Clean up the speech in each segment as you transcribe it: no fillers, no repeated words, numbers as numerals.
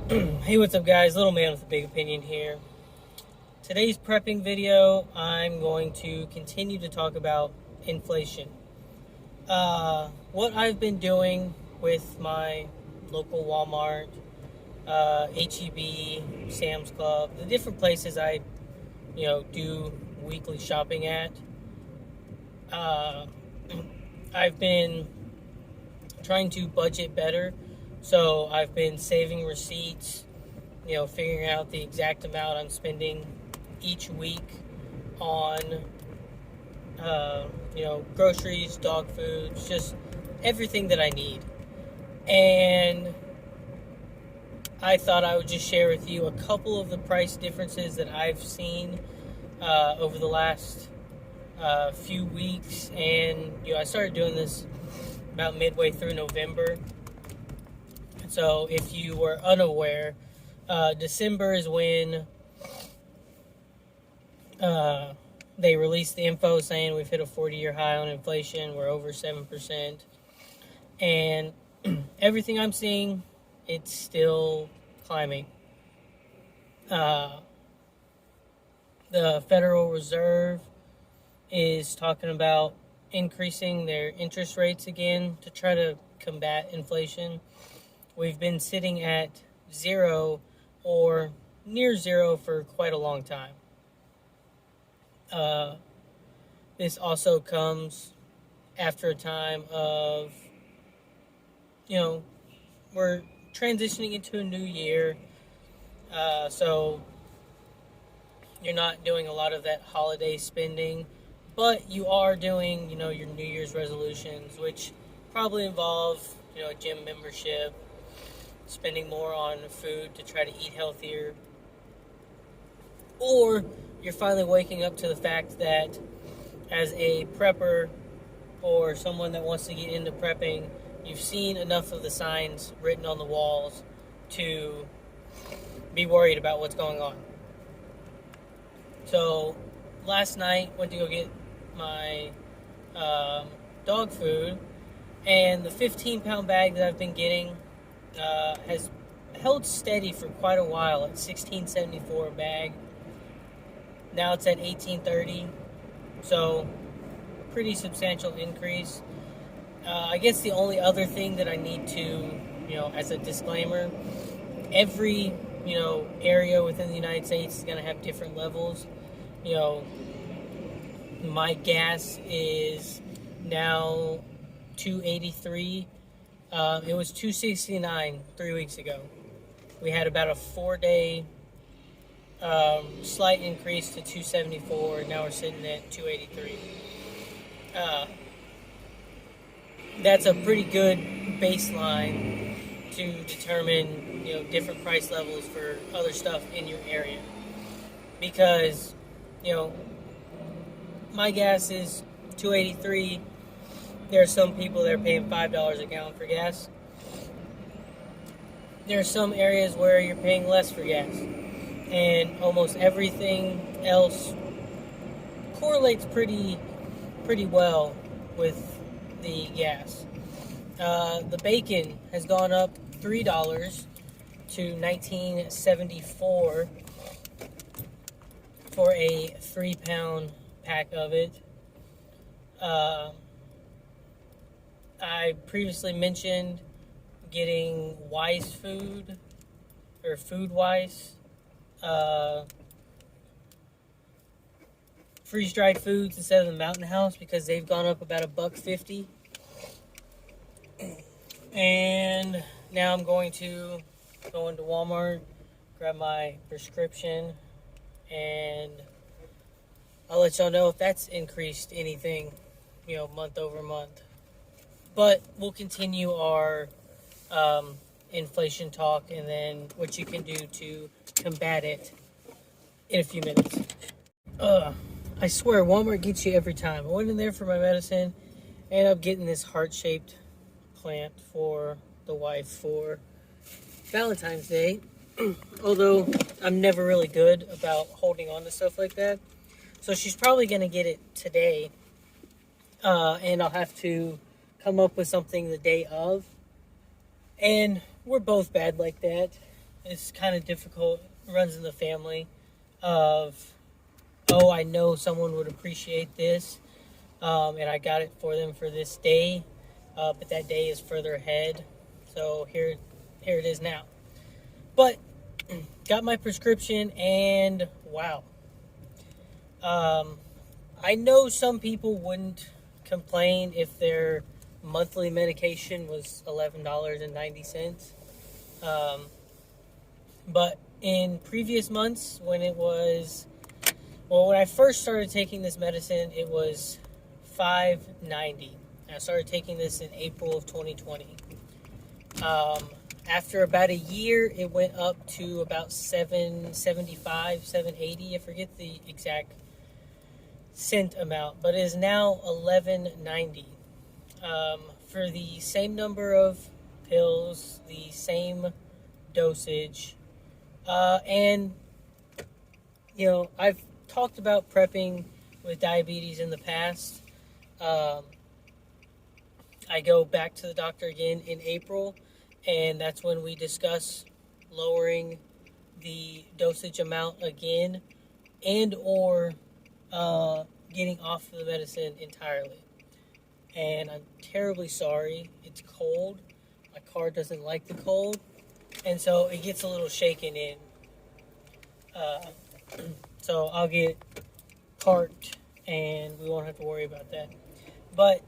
Hey, what's up, guys? Little man with a big opinion here. Today's prepping video, I'm going to continue to talk about inflation. What I've been doing with my local Walmart, HEB, Sam's Club, the different places I, do weekly shopping at. Uh, I've been trying to budget better, so I've been saving receipts, figuring out the exact amount I'm spending each week on, groceries, dog foods, just everything that I need. And I thought I would just share with you a couple of the price differences that I've seen over the last few weeks. And, I started doing this about midway through November. So if you were unaware, December is when they released the info saying we've hit a 40-year high on inflation. We're over 7%. And everything I'm seeing, it's still climbing. The Federal Reserve is talking about increasing their interest rates again to try to combat inflation. We've been sitting at zero or near zero for quite a long time. This also comes after a time of, we're transitioning into a new year. So you're not doing a lot of that holiday spending, but you are doing, your New Year's resolutions, which probably involve, a gym membership, spending more on food to try to eat healthier. Or you're finally waking up to the fact that as a prepper or someone that wants to get into prepping, you've seen enough of the signs written on the walls to be worried about what's going on. So last night, went to go get my dog food, and the 15-pound bag that I've been getting has held steady for quite a while at $16.74 a bag. Now it's at $18.30, so pretty substantial increase. I guess the only other thing that I need to, as a disclaimer, every, area within the United States is going to have different levels. My gas is now $2.83. It was $2.69 3 weeks ago. We had about a 4-day slight increase to $2.74. Now we're sitting at $2.83. That's a pretty good baseline to determine, different price levels for other stuff in your area. Because, my gas is $2.83. There are some people that are paying $5 a gallon for gas. There are some areas where you're paying less for gas. And almost everything else correlates pretty well with the gas. The bacon has gone up $3 to $19.74 for a 3-pound pack of it. I previously mentioned getting Wise Food or Food Wise freeze-dried foods instead of the Mountain House because they've gone up about $1.50. And now I'm going to go into Walmart, grab my prescription, and I'll let y'all know if that's increased anything, month over month. But we'll continue our inflation talk and then what you can do to combat it in a few minutes. I swear, Walmart gets you every time. I went in there for my medicine, and I'm getting this heart-shaped plant for the wife for Valentine's Day. Although I'm never really good about holding on to stuff like that. So she's probably going to get it today. And I'll have to come up with something the day of. And we're both bad like that. it's kind of difficult. It runs in the family of, oh, I know someone would appreciate this, and I got it for them for this day, but that day is further ahead. So here it is now. But got my prescription, and wow. I know some people wouldn't complain if their monthly medication was $11.90. But in previous months, when I first started taking this medicine, it was $5.90. I started taking this in April of 2020. After about a year, it went up to about $7.75, $7.80. I forget the exact cent amount, but it is now $11.90 for the same number of pills, the same dosage, and I've talked about prepping with diabetes in the past. I go back to the doctor again in April, and that's when we discuss lowering the dosage amount again, and or getting off of the medicine entirely. And I'm terribly sorry. It's cold. My car doesn't like the cold, and so it gets a little shaken in. So I'll get parked, and we won't have to worry about that. But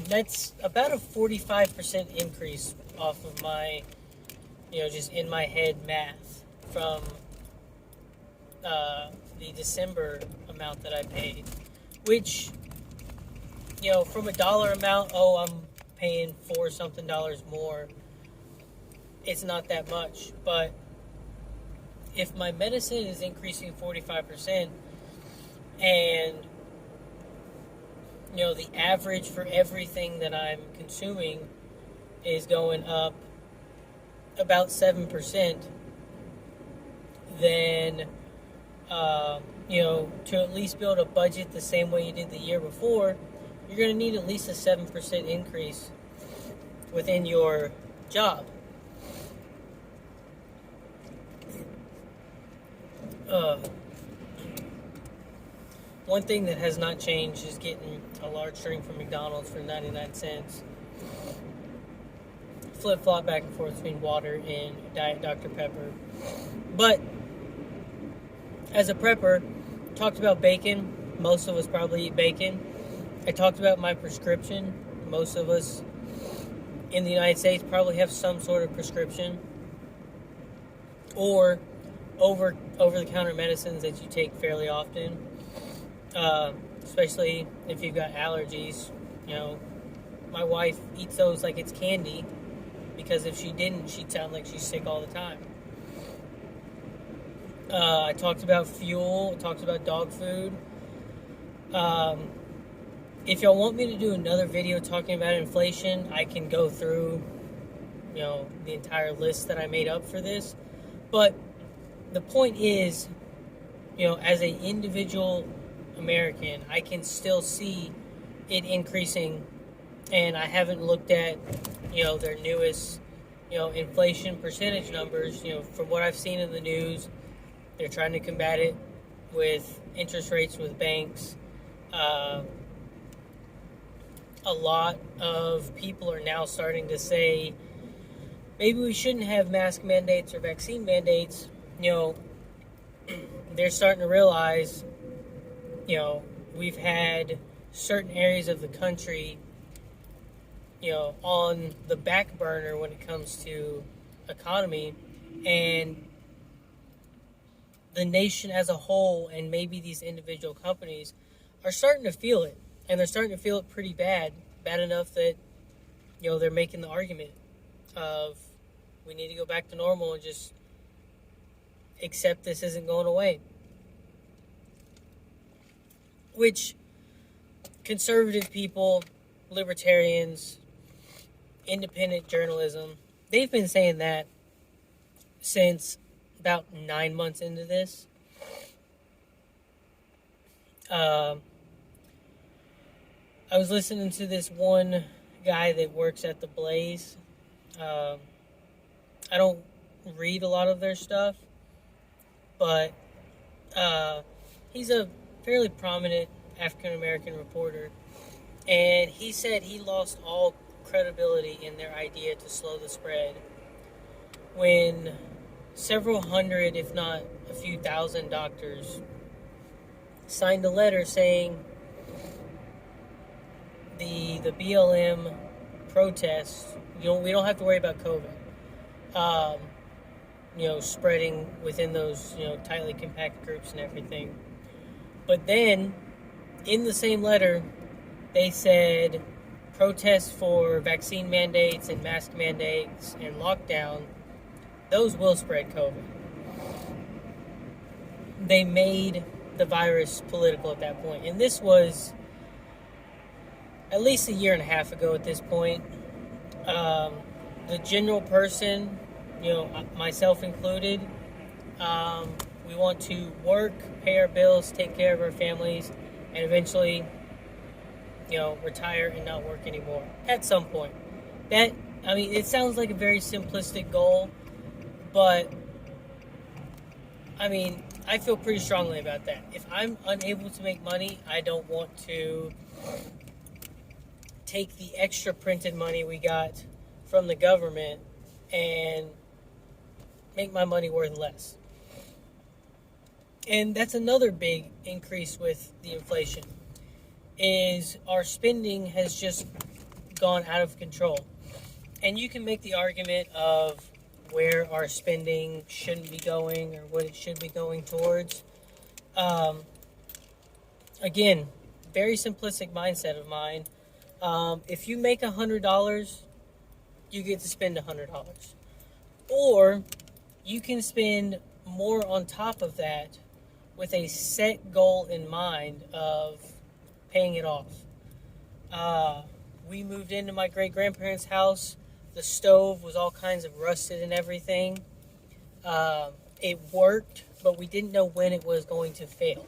that's about a 45% increase off of my, just in my head math from the December amount that I paid, which, from a dollar amount, I'm paying $4 something more. It's not that much, but if my medicine is increasing 45% and the average for everything that I'm consuming is going up about 7%, then to at least build a budget the same way you did the year before, you're going to need at least a 7% increase within your job. One thing that has not changed is getting a large drink from McDonald's for 99 cents. Flip-flop back and forth between water and Diet Dr. Pepper. But as a prepper, talked about bacon. Most of us probably eat bacon. I talked about my prescription. Most of us in the United States probably have some sort of prescription or over-the-counter medicines that you take fairly often, especially if you've got allergies. My wife eats those like it's candy, because if she didn't, she'd sound like she's sick all the time. I talked about fuel. I talked about dog food. If y'all want me to do another video talking about inflation, I can go through, the entire list that I made up for this. But the point is, as an individual American, I can still see it increasing, and I haven't looked at, their newest, inflation percentage numbers. From what I've seen in the news, they're trying to combat it with interest rates with banks. A lot of people are now starting to say maybe we shouldn't have mask mandates or vaccine mandates. They're starting to realize, we've had certain areas of the country, on the back burner when it comes to economy, and the nation as a whole, and maybe these individual companies, are starting to feel it, and they're starting to feel it pretty bad enough that, they're making the argument of we need to go back to normal and just accept this isn't going away. Which conservative people, libertarians, independent journalism, they've been saying that since about 9 months into this. I was listening to this one guy that works at the Blaze. I don't read a lot of their stuff, but he's a fairly prominent African American reporter, and he said he lost all credibility in their idea to slow the spread when several hundred, if not a few thousand doctors signed a letter saying the BLM protests, we don't have to worry about COVID. Spreading within those, tightly compacted groups and everything. But then, in the same letter, they said protests for vaccine mandates and mask mandates and lockdown, those will spread COVID. They made the virus political at that point. And this was at least a year and a half ago at this point. The general person, myself included, we want to work, pay our bills, take care of our families, and eventually, retire and not work anymore at some point. It sounds like a very simplistic goal, but, I feel pretty strongly about that. If I'm unable to make money, I don't want to take the extra printed money we got from the government and make my money worth less. And that's another big increase with the inflation, is our spending has just gone out of control. And you can make the argument of where our spending shouldn't be going or what it should be going towards. Again, very simplistic mindset of mine. If you make $100, you get to spend $100. Or you can spend more on top of that with a set goal in mind of paying it off. We moved into my great-grandparents' house. The stove was all kinds of rusted and everything. It worked, but we didn't know when it was going to fail.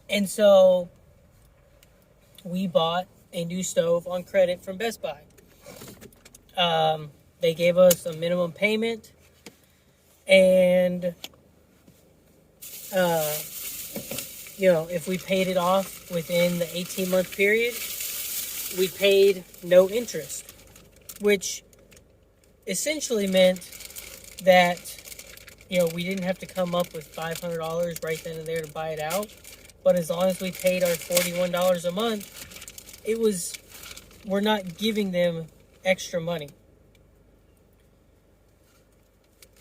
And so we bought a new stove on credit from Best Buy. They gave us a minimum payment, and if we paid it off within the 18-month period, we paid no interest, which essentially meant that, we didn't have to come up with $500 right then and there to buy it out. But as long as we paid our $41 a month, we're not giving them extra money.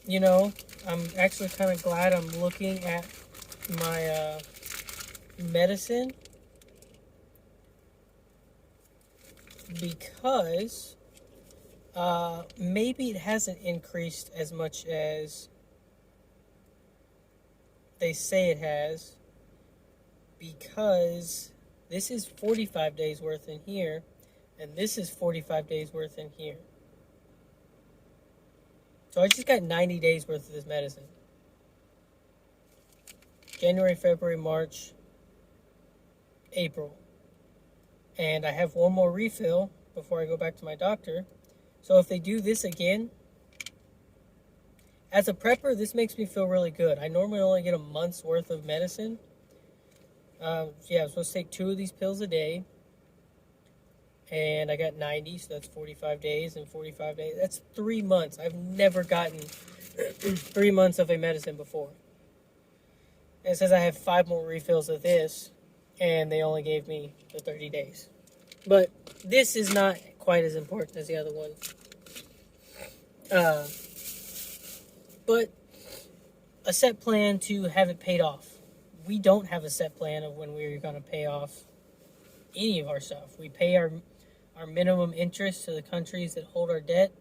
I'm actually kind of glad I'm looking at my medicine, because maybe it hasn't increased as much as they say it has, because this is 45 days worth in here, and this is 45 days worth in here. So I just got 90 days worth of this medicine. January, February, March, April. And I have one more refill before I go back to my doctor. So if they do this again, as a prepper, this makes me feel really good. I normally only get a month's worth of medicine. I'm supposed to take 2 of these pills a day. And I got 90, so that's 45 days and 45 days. That's 3 months. I've never gotten 3 months of a medicine before. And it says I have 5 more refills of this, and they only gave me the 30 days. But this is not quite as important as the other one. But a set plan to have it paid off. We don't have a set plan of when we're going to pay off any of our stuff. We pay our minimum interest to the countries that hold our debt,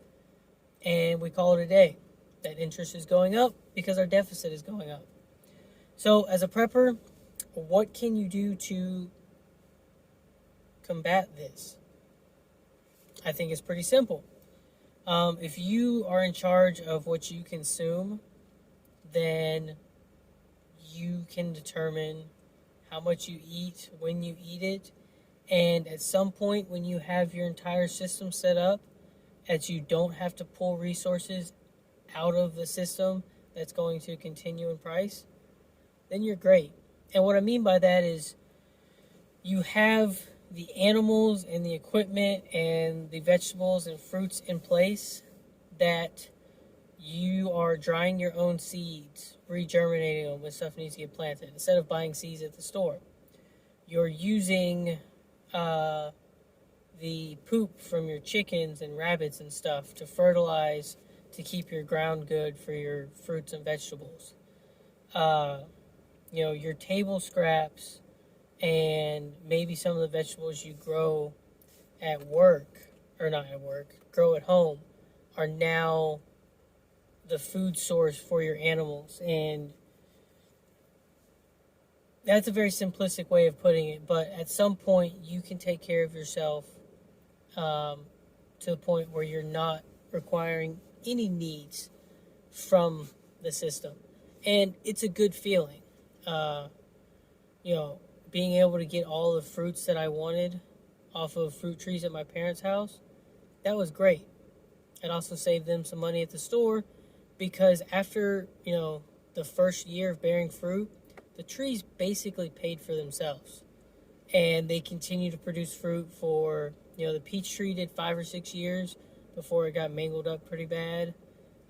and we call it a day. That interest is going up because our deficit is going up. So as a prepper, what can you do to combat this? I think it's pretty simple. If you are in charge of what you consume, then you can determine how much you eat, when you eat it, and at some point when you have your entire system set up, as you don't have to pull resources out of the system that's going to continue in price, then you're great. And what I mean by that is you have the animals and the equipment and the vegetables and fruits in place that you are drying your own seeds, regerminating them when stuff needs to get planted, instead of buying seeds at the store. You're using the poop from your chickens and rabbits and stuff to fertilize to keep your ground good for your fruits and vegetables. Your table scraps and maybe some of the vegetables you grow at work, or not at work, grow at home, are now the food source for your animals. And that's a very simplistic way of putting it, but at some point you can take care of yourself to the point where you're not requiring any needs from the system. And it's a good feeling. Being able to get all the fruits that I wanted off of fruit trees at my parents' house, that was great. It also saved them some money at the store, because after, the first year of bearing fruit, the trees basically paid for themselves. And they continue to produce fruit for, the peach tree did 5 or 6 years before it got mangled up pretty bad.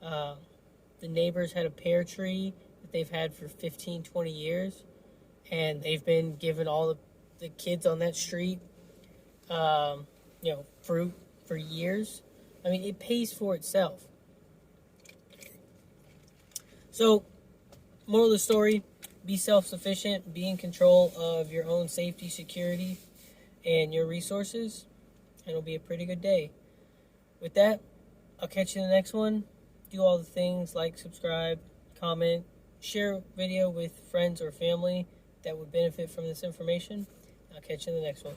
The neighbors had a pear tree that they've had for 15, 20 years. And they've been giving all the kids on that street, fruit for years. I mean, it pays for itself. So, moral of the story, be self-sufficient, be in control of your own safety, security, and your resources, and it'll be a pretty good day. With that, I'll catch you in the next one. Do all the things like subscribe, comment, share video with friends or family that would benefit from this information. I'll catch you in the next one.